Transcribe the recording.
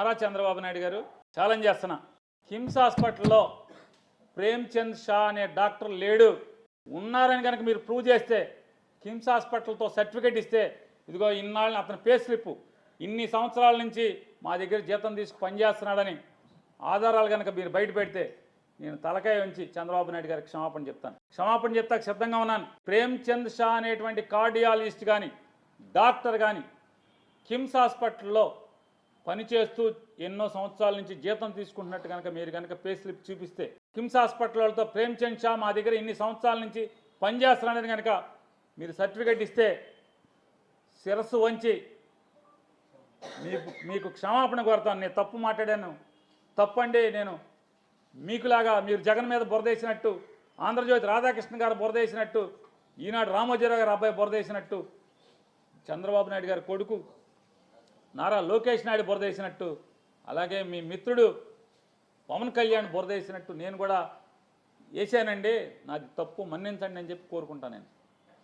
నారా చంద్రబాబు నాయుడు గారు ఛాలెంజ్ చేస్తున్నా. కిమ్స్ హాస్పిటల్లో ప్రేమ్చంద్ షా అనే డాక్టర్ లేడు, ఉన్నారని కనుక మీరు ప్రూవ్ చేస్తే, కిమ్స్ హాస్పిటల్తో సర్టిఫికేట్ ఇస్తే, ఇదిగో ఇన్నాళ్ళని అతని పే స్లిప్ ఇన్ని సంవత్సరాల నుంచి మా దగ్గర జీతం తీసుకు పనిచేస్తున్నాడని ఆధారాలు కనుక మీరు బయట పెడితే నేను తలకాయ ఉంచి చంద్రబాబు నాయుడు గారికి క్షమాపణ చెప్తాను. క్షమాపణ చెప్తాక సిద్ధంగా ఉన్నాను. ప్రేమ్చంద్ షా అనేటువంటి కార్డియాలజిస్ట్ కానీ డాక్టర్ కానీ కిమ్స్ హాస్పిటల్లో పనిచేస్తూ ఎన్నో సంవత్సరాల నుంచి జీతం తీసుకుంటున్నట్టు కనుక మీరు కనుక పే స్లిప్ చూపిస్తే, కిమ్స్ హాస్పిటల్తో ప్రేమ్చంద్ షా మా దగ్గర ఇన్ని సంవత్సరాల నుంచి పనిచేస్తున్నాడని కనుక మీరు సర్టిఫికేట్ ఇస్తే శిరస్సు వంచి మీకు క్షమాపణ కోరుతాను. నేను తప్పు మాట్లాడాను, తప్పండి. నేను మీకులాగా మీరు జగన్ మీద బురదేసినట్టు, ఆంధ్రజ్యోతి రాధాకృష్ణ గారు బురదేసినట్టు, ఈనాడు రామోజీరావు గారు అబ్బాయి బురదేసినట్టు, చంద్రబాబు నాయుడు గారి కొడుకు నారా లోకేష్ నాయుడు బురదేసినట్టు, అలాగే మీ మిత్రుడు పవన్ కళ్యాణ్ బురదేసినట్టు నేను కూడా వేసానండి. నాది తప్పు, మన్నించండి అని చెప్పి కోరుకుంటాను నేను.